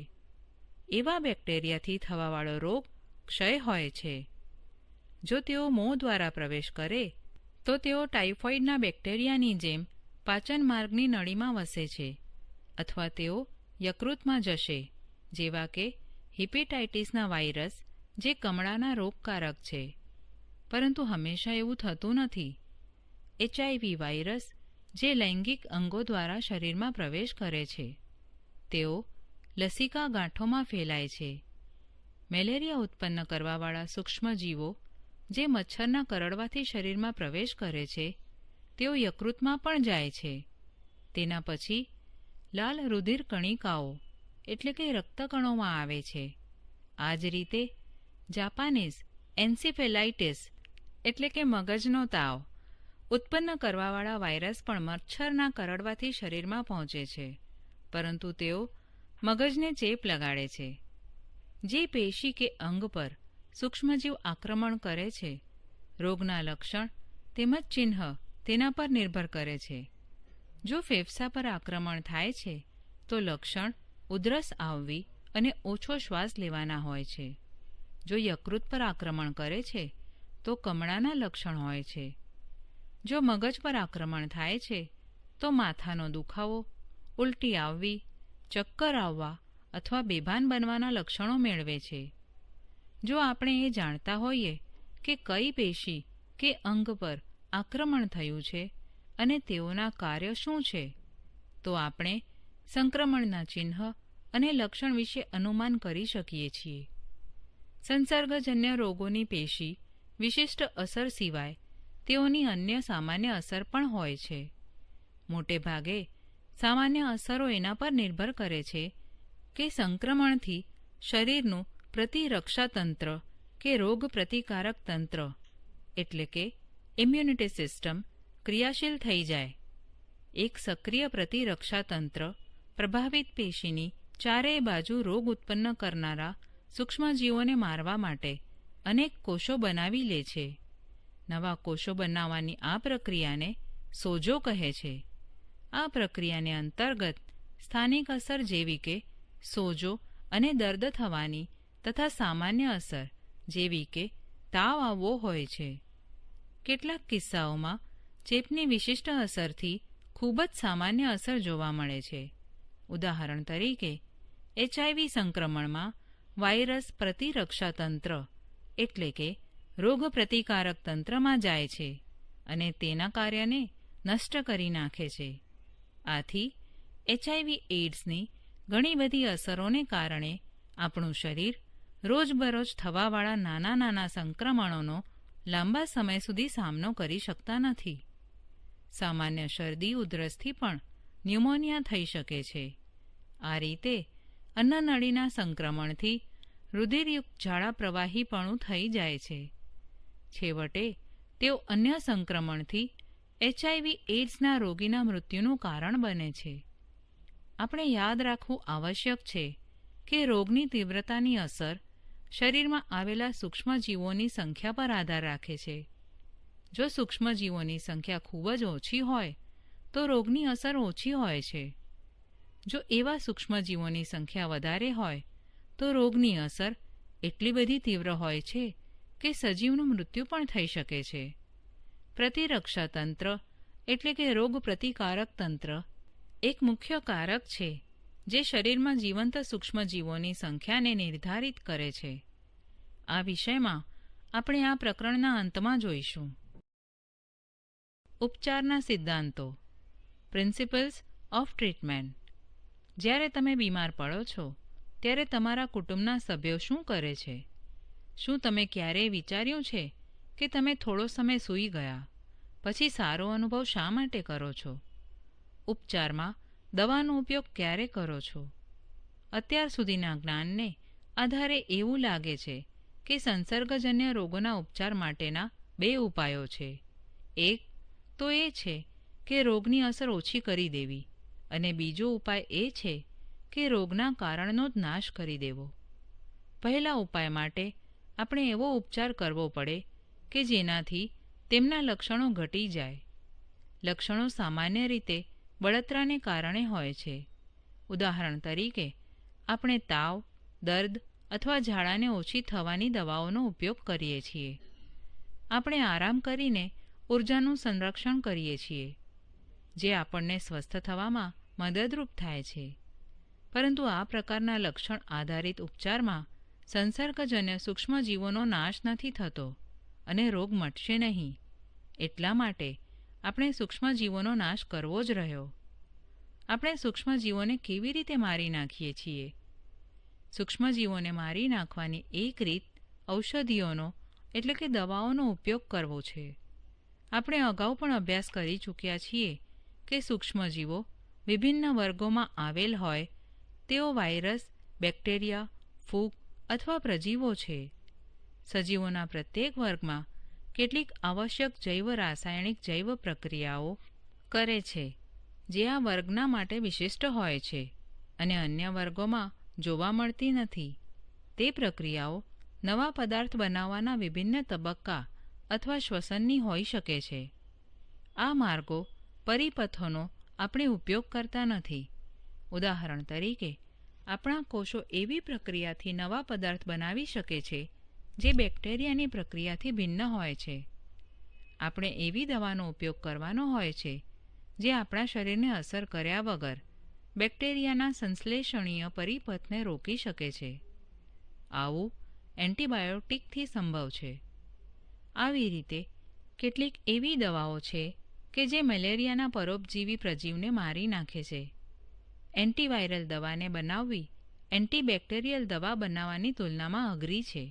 એવા બેક્ટેરિયાથી થવાવાળો રોગ ક્ષય હોય છે. જો તેઓ મોં દ્વારા પ્રવેશ કરે તો તેઓ ટાઇફોઇડના બેક્ટેરિયાની જેમ પાચન માર્ગની નળીમાં વસે છે, અથવા તેઓ યકૃતમાં જશે, જેવા કે હિપેટાઇટિસના વાયરસ જે કમળાના રોગકારક છે. પરંતુ હંમેશા એવું થતું નથી. HIV વાયરસ જે લૈંગિક અંગો દ્વારા શરીરમાં પ્રવેશ કરે છે, તેઓ લસિકા ગાંઠોમાં ફેલાય છે. મેલેરિયા ઉત્પન્ન કરવાવાળા સૂક્ષ્મજીવો જે મચ્છરના કરડવાથી શરીરમાં પ્રવેશ કરે છે, તેઓ યકૃતમાં પણ જાય છે. તેના પછી લાલ રુધિર કણિકાઓ એટલે કે રક્તકણોમાં આવે છે. આ જ રીતે જાપાનીઝ એન્સીફેલાઇટિસ એટલે કે મગજનો તાવ ઉત્પન્ન કરવાવાળા વાયરસ પણ મચ્છરના કરડવાથી શરીરમાં પહોંચે છે, પરંતુ તેઓ મગજને ચેપ લગાડે છે. જે પેશી કે અંગ પર સૂક્ષ્મજીવ આક્રમણ કરે છે, રોગના લક્ષણ તેમજ ચિહ્ન તેના પર નિર્ભર કરે છે. જો ફેફસા પર આક્રમણ થાય છે તો લક્ષણ ઉધરસ આવવી અને ઓછો શ્વાસ લેવાના હોય છે. જો યકૃત પર આક્રમણ કરે છે તો કમળાના લક્ષણ હોય છે. જો મગજ પર આક્રમણ થાય છે તો માથાનો દુખાવો, ઉલટી આવવી, ચક્કર આવવા અથવા બેભાન બનવાના લક્ષણો મેળવે છે. જો આપણે એ જાણતા હોઈએ કે કઈ પેશી કે અંગ પર આક્રમણ થયું છે અને તેઓના કાર્ય શું છે, તો આપણે સંક્રમણના ચિહ્ન અને લક્ષણ વિશે અનુમાન કરી શકીએ છીએ. સંસર્ગજન્ય રોગોની પેશી વિશિષ્ટ અસર સિવાય તેઓની અન્ય સામાન્ય અસર પણ હોય છે. મોટે ભાગે સામાન્ય અસરો એના પર નિર્ભર કરે છે કે સંક્રમણથી શરીરનું પ્રતિરક્ષા તંત્ર કે રોગ પ્રતિકારક તંત્ર એટલે કે ઇમ્યુનિટી સિસ્ટમ ક્રિયાશીલ થઈ જાય. એક સક્રિય પ્રતિરક્ષા તંત્ર પ્રભાવિત પેશીની ચારેય બાજુ રોગ ઉત્પન્ન કરનારા સૂક્ષ્મજીવોને મારવા માટે અનેક કોષો બનાવી લે છે. નવા કોષો બનાવવાની આ પ્રક્રિયાને સોજો કહે છે. આ પ્રક્રિયાને અંતર્ગત સ્થાનિક અસર જેવી કે સોજો અને દર્દ થવાની તથા સામાન્ય અસર જેવી કે તાવ આવવો હોય છે. કેટલાક કિસ્સાઓમાં ચેપની વિશિષ્ટ અસરથી ખૂબ જ સામાન્ય અસર જોવા મળે છે. ઉદાહરણ તરીકે HIV સંક્રમણમાં વાયરસ પ્રતિરક્ષા તંત્ર એટલે કે રોગ પ્રતિકારક તંત્રમાં જાય છે અને તેના કાર્યને નષ્ટ કરી નાખે છે. આથી HIV એઇડ્સની ઘણી બધી અસરોને કારણે આપણું શરીર રોજબરોજ થવાવાળા નાના નાના સંક્રમણોનો લાંબા સમય સુધી સામનો કરી શકતા નથી. સામાન્ય શરદી ઉધરસથી પણ ન્યુમોનિયા થઈ શકે છે. આ રીતે અન્નનળીના સંક્રમણથી રુધિરયુક્ત ઝાડા પ્રવાહીપણું થઈ જાય છે. છેવટે તેઓ અન્ય સંક્રમણથી HIV એઇડ્સના રોગીના મૃત્યુનું કારણ બને છે. આપણે યાદ રાખવું આવશ્યક છે કે રોગની તીવ્રતાની અસર શરીરમાં આવેલા સૂક્ષ્મજીવોની સંખ્યા પર આધાર રાખે છે. જો સૂક્ષ્મજીવોની સંખ્યા ખૂબ જ ઓછી હોય તો રોગની અસર ઓછી હોય છે. જો એવા સૂક્ષ્મજીવોની સંખ્યા વધારે હોય તો રોગની અસર એટલી બધી તીવ્ર હોય છે કે સજીવનું મૃત્યુ પણ થઈ શકે છે. પ્રતિરક્ષા તંત્ર એટલે કે રોગ પ્રતિકારક તંત્ર એક મુખ્ય કારક છે જે શરીરમાં જીવંત સૂક્ષ્મજીવોની સંખ્યાને નિર્ધારિત કરે છે. આ વિષયમાં આપણે આ પ્રકરણના અંતમાં જોઈશું. ઉપચારના સિદ્ધાંતો, પ્રિન્સિપલ્સ ઓફ ટ્રીટમેન્ટ. જ્યારે તમે બીમાર પડો છો ત્યારે તમારા કુટુંબના સભ્યો શું કરે છે? શું તમે ક્યારેય વિચાર્યું છે કે તમે થોડો સમય સૂઈ ગયા પછી સારો અનુભવ શા માટે કરો છો? ઉપચારમાં દવાનો ઉપયોગ ક્યારે કરો છો? અત્યાર સુધીના જ્ઞાનને આધારે એવું લાગે છે કે સંસર્ગજન્ય રોગોના ઉપચાર માટેના 2 ઉપાયો છે. એક તો એ છે કે રોગની અસર ઓછી કરી દેવી અને બીજો ઉપાય એ છે કે રોગના કારણનો જ નાશ કરી દેવો. પહેલા ઉપાય માટે આપણે એવો ઉપચાર કરવો પડે કે જેનાથી તેમના લક્ષણો ઘટી જાય. લક્ષણો સામાન્ય રીતે બળતરાને કારણે હોય છે. ઉદાહરણ તરીકે આપણે તાવ, દર્દ અથવા ઝાડાને ઓછી થવાની દવાઓનો ઉપયોગ કરીએ છીએ. આપણે આરામ કરીને ઊર્જાનું સંરક્ષણ કરીએ છીએ જે આપણને સ્વસ્થ થવામાં મદદરૂપ થાય છે. પરંતુ આ પ્રકારના લક્ષણ આધારિત ઉપચારમાં સંસર્ગજન્ય સૂક્ષ્મજીવોનો નાશ નથી થતો અને રોગ મટશે નહીં. એટલા માટે આપણે સૂક્ષ્મજીવોનો નાશ કરવો જ રહ્યો. આપણે સૂક્ષ્મજીવોને કેવી રીતે મારી નાખીએ છીએ? સૂક્ષ્મજીવોને મારી નાખવાની એક રીત ઔષધિઓનો એટલે કે દવાઓનો ઉપયોગ કરવો છે. આપણે અગાઉ પણ અભ્યાસ કરી ચૂક્યા છીએ કે સૂક્ષ્મજીવો વિભિન્ન વર્ગોમાં આવેલ હોય તેઓ વાયરસ, બેક્ટેરિયા, ફૂગ અથવા પ્રજીવો છે. સજીવોના પ્રત્યેક વર્ગમાં કેટલીક આવશ્યક જૈવ રાસાયણિક જૈવ પ્રક્રિયાઓ કરે છે જે આ વર્ગના માટે વિશિષ્ટ હોય છે અને અન્ય વર્ગોમાં જોવા મળતી નથી. તે પ્રક્રિયાઓ નવા પદાર્થ બનાવવાના વિભિન્ન તબક્કા અથવા શ્વસનની હોઈ શકે છે. આ માર્ગો પરિપથોનો આપણે ઉપયોગ કરતા નથી. ઉદાહરણ તરીકે આપણા કોષો એવી પ્રક્રિયાથી નવા પદાર્થ બનાવી શકે છે જે બેક્ટેરિયાની પ્રક્રિયાથી ભિન્ન હોય છે. આપણે એવી દવાનો ઉપયોગ કરવાનો હોય છે જે આપણા શરીરને અસર કર્યા વગર બેક્ટેરિયાના સંશ્લેષણીય પરિપથને રોકી શકે છે. આવું એન્ટીબાયોટિકથી સંભવ છે. આવી રીતે કેટલીક એવી દવાઓ છે કે જે મેલેરિયાના પરોપજીવી પ્રજીવને મારી નાખે છે. એન્ટીવાયરલ દવાને બનાવવી એન્ટીબેક્ટેરિયલ દવા બનાવવાની તુલનામાં અઘરી છે.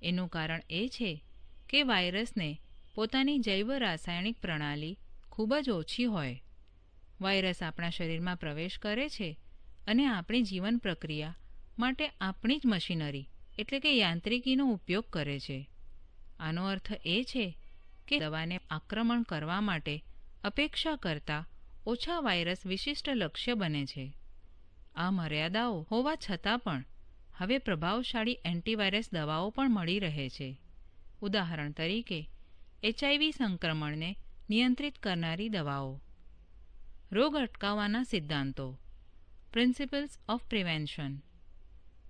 એનું કારણ એ છે કે વાયરસને પોતાની જૈવ રાસાયણિક પ્રણાલી ખૂબ જ ઓછી હોય. વાયરસ આપણા શરીરમાં પ્રવેશ કરે છે અને આપણી જીવન પ્રક્રિયા માટે આપણી જ મશીનરી એટલે કે યાંત્રિકીનો ઉપયોગ કરે છે. આનો અર્થ એ છે કે દવાને આક્રમણ કરવા માટે અપેક્ષા કરતાં ઓછા વાયરસ વિશિષ્ટ લક્ષ્ય બને છે. આ મર્યાદાઓ હોવા છતાં પણ હવે પ્રભાવશાળી એન્ટીવાયરસ દવાઓ પણ મળી રહે છે. ઉદાહરણ તરીકે HIV સંક્રમણને નિયંત્રિત કરનારી દવાઓ. રોગ અટકાવવાના સિદ્ધાંતો પ્રિન્સિપલ્સ ઓફ પ્રિવેન્શન.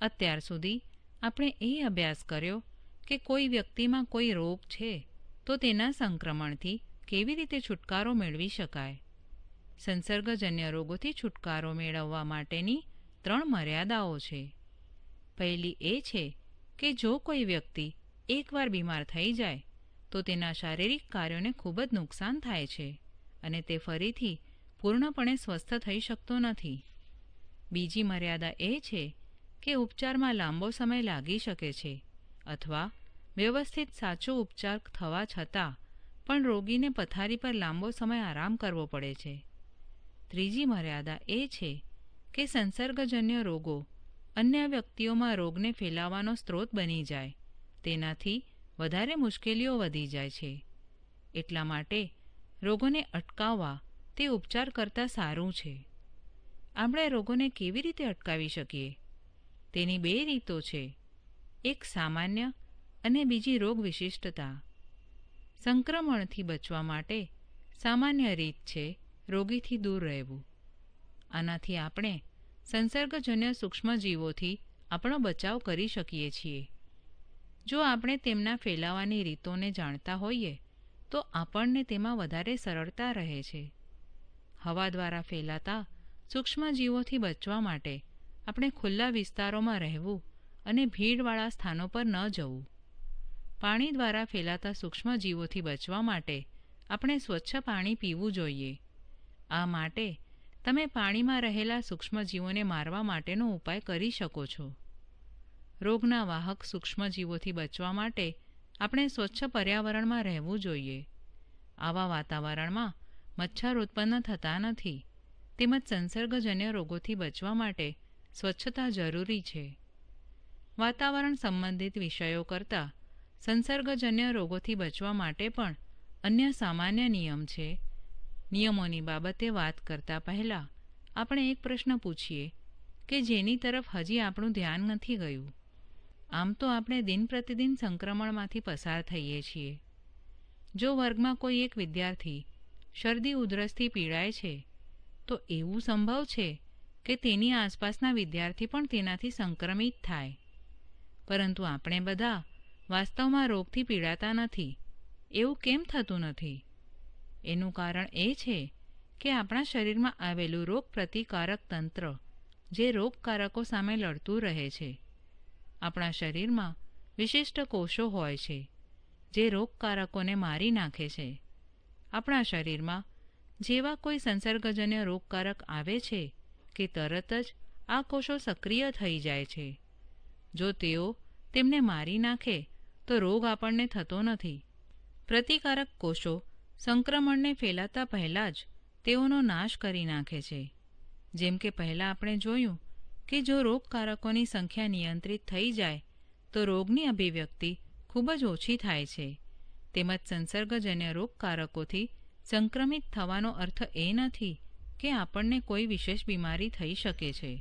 અત્યાર સુધી આપણે એ અભ્યાસ કર્યો કે કોઈ વ્યક્તિમાં કોઈ રોગ છે તો તેના સંક્રમણથી કેવી રીતે છુટકારો મેળવી શકાય. સંસર્ગજન્ય રોગોથી છુટકારો મેળવવા માટેની 3 મર્યાદાઓ છે. પહેલી એ છે કે જો કોઈ વ્યક્તિ એકવાર બીમાર થઈ જાય તો તેના શારીરિક કાર્યોને ખૂબ જ નુકસાન થાય છે અને તે ફરીથી પૂર્ણપણે સ્વસ્થ થઈ શકતો નથી. બીજી મર્યાદા એ છે કે ઉપચારમાં લાંબો સમય લાગી શકે છે અથવા વ્યવસ્થિત સાચો ઉપચાર થવા છતાં પણ રોગીને પથારી પર લાંબો સમય આરામ કરવો પડે છે. ત્રીજી મર્યાદા એ છે કે સંસર્ગજન્ય રોગો અન્ય વ્યક્તિઓમાં રોગને ફેલાવવાનો સ્ત્રોત બની જાય તેનાથી વધારે મુશ્કેલીઓ વધી જાય છે. એટલા માટે રોગોને અટકાવવા તે ઉપચાર કરતાં સારું છે. આપણે રોગોને કેવી રીતે અટકાવી શકીએ? તેની 2 રીતો છે. એક સામાન્ય અને બીજી રોગ વિશિષ્ટતા. સંક્રમણથી બચવા માટે સામાન્ય રીત છે રોગીથી દૂર રહેવું. આનાથી આપણે સંસર્ગજન્ય સૂક્ષ્મજીવોથી આપણો બચાવ કરી શકીએ છીએ. જો આપણે તેમના ફેલાવાની રીતોને જાણતા હોઈએ તો આપણને તેમાં વધારે સરળતા રહે છે. હવા દ્વારા ફેલાતા સૂક્ષ્મજીવોથી બચવા માટે આપણે ખુલ્લા વિસ્તારોમાં રહેવું અને ભીડવાળા સ્થાનો પર ન જવું. પાણી દ્વારા ફેલાતા સૂક્ષ્મજીવોથી બચવા માટે આપણે સ્વચ્છ પાણી પીવું જોઈએ. આ માટે તમે પાણીમાં રહેલા સૂક્ષ્મજીવોને મારવા માટેનો ઉપાય કરી શકો છો. રોગના વાહક સૂક્ષ્મજીવોથી બચવા માટે આપણે સ્વચ્છ પર્યાવરણમાં રહેવું જોઈએ. આવા વાતાવરણમાં મચ્છર ઉત્પન્ન થતા નથી તેમજ સંસર્ગજન્ય રોગોથી બચવા માટે સ્વચ્છતા જરૂરી છે. વાતાવરણ સંબંધિત વિષયો કરતાં સંસર્ગજન્ય રોગોથી બચવા માટે પણ અન્ય સામાન્ય નિયમ છે. નિયમોની બાબતે વાત કરતા પહેલાં આપણે એક પ્રશ્ન પૂછીએ કે જેની તરફ હજી આપણું ધ્યાન નથી ગયું. આમ તો આપણે દિન પ્રતિદિન સંક્રમણમાંથી પસાર થઈએ છીએ. જો વર્ગમાં કોઈ એક વિદ્યાર્થી શરદી ઉધરસથી પીડાય છે તો એવું સંભવ છે કે તેની આસપાસના વિદ્યાર્થી પણ તેનાથી સંક્રમિત થાય. પરંતુ આપણે બધા વાસ્તવમાં રોગથી પીડાતા નથી. એવું કેમ થતું નથી? એનું કારણ એ છે કે આપણા શરીરમાં આવેલું રોગ પ્રતિકારક તંત્ર જે રોગકારકો સામે લડતું રહે છે. આપણા શરીરમાં વિશિષ્ટ કોષો હોય છે જે રોગકારકોને મારી નાખે છે. આપણા શરીરમાં જેવા કોઈ સંસર્ગજન્ય રોગકારક આવે છે કે તરત જ આ કોષો સક્રિય થઈ જાય છે. જો તેઓ તેમને મારી નાખે તો રોગ આપણને થતો નથી. પ્રતિકારક કોષો સંક્રમણને ફેલાતા પહેલાં જ તેઓનો નાશ કરી નાખે છે. જેમ કે પહેલાં આપણે જોયું કે જો રોગકારકોની સંખ્યા નિયંત્રિત થઈ જાય તો રોગની અભિવ્યક્તિ ખૂબ જ ઓછી થાય છે. તેમજ સંસર્ગજન્ય રોગકારકોથી સંક્રમિત થવાનો અર્થ એ નથી કે આપણને કોઈ વિશેષ બીમારી થઈ શકે છે.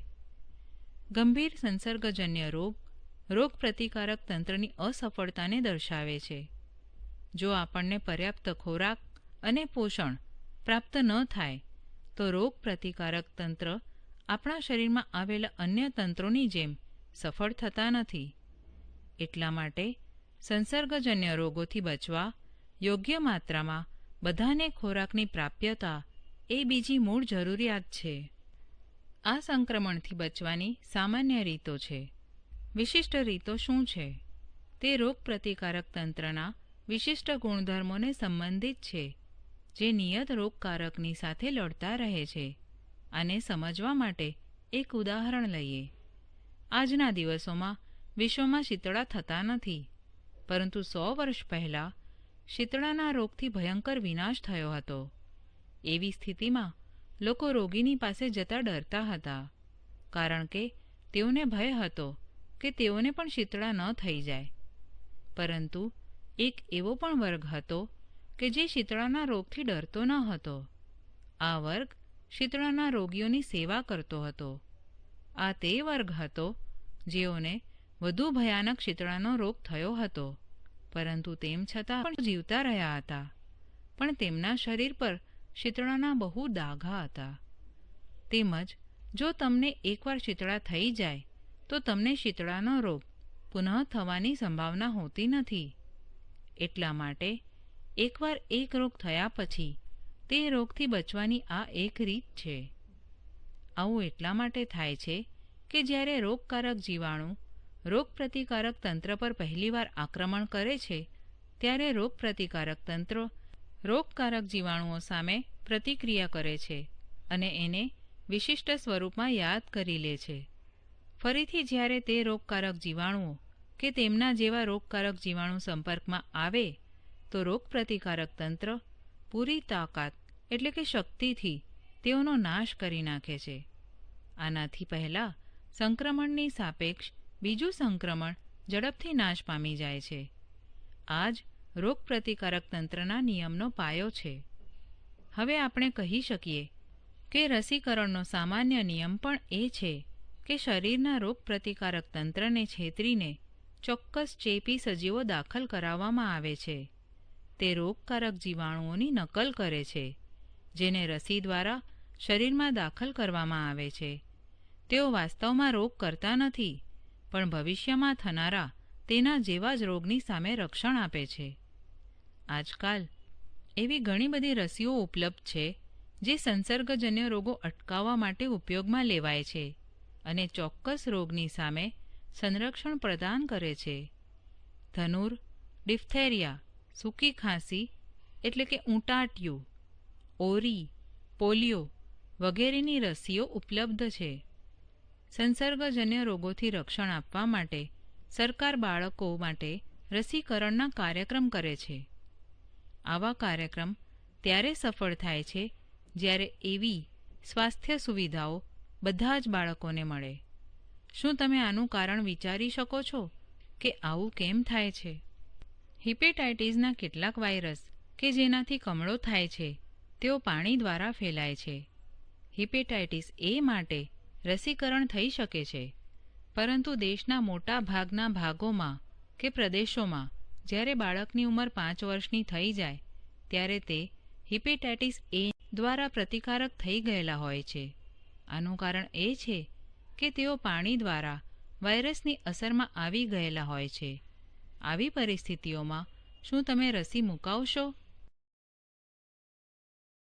ગંભીર સંસર્ગજન્ય રોગ પ્રતિકારક તંત્રની અસફળતાને દર્શાવે છે. જો આપણને પર્યાપ્ત ખોરાક અને પોષણ પ્રાપ્ત ન થાય તો રોગ પ્રતિકારક તંત્ર આપણા શરીરમાં આવેલા અન્ય તંત્રોની જેમ સફળ થતા નથી. એટલા માટે સંસર્ગજન્ય રોગોથી બચવા યોગ્ય માત્રામાં બધાને ખોરાકની પ્રાપ્યતા એ બીજી મૂળ જરૂરિયાત છે. આ સંક્રમણથી બચવાની સામાન્ય રીતો છે. વિશિષ્ટ રીતો શું છે? તે રોગ પ્રતિકારક તંત્રના વિશિષ્ટ ગુણધર્મોને સંબંધિત છે જે નિયત રોગકારકની સાથે લડતા રહે છે. આને સમજવા માટે એક ઉદાહરણ લઈએ. આજના દિવસોમાં વિશ્વમાં શીતળા થતા નથી, પરંતુ 100 વર્ષ પહેલાં શીતળાના રોગથી ભયંકર વિનાશ થયો હતો. એવી સ્થિતિમાં લોકો રોગીની પાસે જતા ડરતા હતા, કારણ કે તેઓને ભય હતો કે તેઓને પણ શીતળા ન થઈ જાય. પરંતુ એક એવો પણ વર્ગ હતો કે જે શીતળાના રોગથી ડરતો ન હતો. આ વર્ગ શીતળાના રોગીઓની સેવા કરતો હતો. આ તે વર્ગ હતો જેઓને વધુ ભયાનક શીતળાનો રોગ થયો હતો, પરંતુ તેમ છતાં પણ જીવતા રહ્યા હતા. પણ તેમના શરીર પર શીતળાના બહુ દાગા હતા. તેમજ જો તમને એકવાર શીતળા થઈ જાય તો તમને શીતળાનો રોગ પુનઃ થવાની સંભાવના હોતી નથી. એટલા માટે એકવાર એક રોગ થયા પછી તે રોગથી બચવાની આ એક રીત છે. આવું એટલા માટે થાય છે કે જ્યારે રોગકારક જીવાણુ રોગપ્રતિકારક તંત્ર પર પહેલીવાર આક્રમણ કરે છે, ત્યારે રોગપ્રતિકારક તંત્ર રોગકારક જીવાણુઓ સામે પ્રતિક્રિયા કરે છે અને એને વિશિષ્ટ સ્વરૂપમાં યાદ કરી લે છે. ફરીથી જ્યારે તે રોગકારક જીવાણુઓ કે તેમના જેવા રોગકારક જીવાણુ સંપર્કમાં આવે તો રોગપ્રતિકારક તંત્ર પૂરી તાકાત એટલે કે શક્તિથી તેઓનો નાશ કરી નાખે છે. આનાથી પહેલાં સંક્રમણની સાપેક્ષ બીજું સંક્રમણ ઝડપથી નાશ પામી જાય છે. આ જ રોગપ્રતિકારક તંત્રના નિયમનો પાયો છે. હવે આપણે કહી શકીએ કે રસીકરણનો સામાન્ય નિયમ પણ એ છે કે શરીરના રોગપ્રતિકારક તંત્રને છેતરીને ચોક્કસ ચેપી સજીવો દાખલ કરાવવામાં આવે છે. તે રોગકારક જીવાણુઓની નકલ કરે છે, જેને રસી દ્વારા શરીરમાં દાખલ કરવામાં આવે છે. તેઓ વાસ્તવમાં રોગ કરતા નથી, પણ ભવિષ્યમાં થનારા તેના જેવા જ રોગની સામે રક્ષણ આપે છે. આજકાલ એવી ઘણી બધી રસીઓ ઉપલબ્ધ છે જે સંસર્ગજન્ય રોગો અટકાવવા માટે ઉપયોગમાં લેવાય છે અને ચોક્કસ રોગની સામે સંરક્ષણ પ્રદાન કરે છે. ધનુર, ડિફ્થેરિયા, સૂકી ખાંસી એટલે કે ઊંટાટિયું, ઓરી, પોલિયો વગેરેની રસીઓ ઉપલબ્ધ છે. સંસર્ગજન્ય રોગોથી રક્ષણ આપવા માટે સરકાર બાળકો માટે રસીકરણના કાર્યક્રમ કરે છે. આવા કાર્યક્રમ ત્યારે સફળ થાય છે જ્યારે એવી સ્વાસ્થ્ય સુવિધાઓ બધા જ બાળકોને મળે. શું તમે આનું કારણ વિચારી શકો છો કે આવું કેમ થાય છે? હિપેટાઇટિસના કેટલાક વાયરસ કે જેનાથી કમળો થાય છે તેઓ પાણી દ્વારા ફેલાય છે. હિપેટાઇટિસ એ માટે રસીકરણ થઈ શકે છે, પરંતુ દેશના મોટા ભાગના ભાગોમાં કે પ્રદેશોમાં જ્યારે બાળકની ઉંમર 5 વર્ષની થઈ જાય ત્યારે તે હિપેટાઇટિસ એ દ્વારા પ્રતિકારક થઈ ગયેલા હોય છે. આનું કારણ એ છે કે તેઓ પાણી દ્વારા વાયરસની અસરમાં આવી ગયેલા હોય છે. આવી પરિસ્થિતિઓમાં શું તમે રસી મુકાવશો?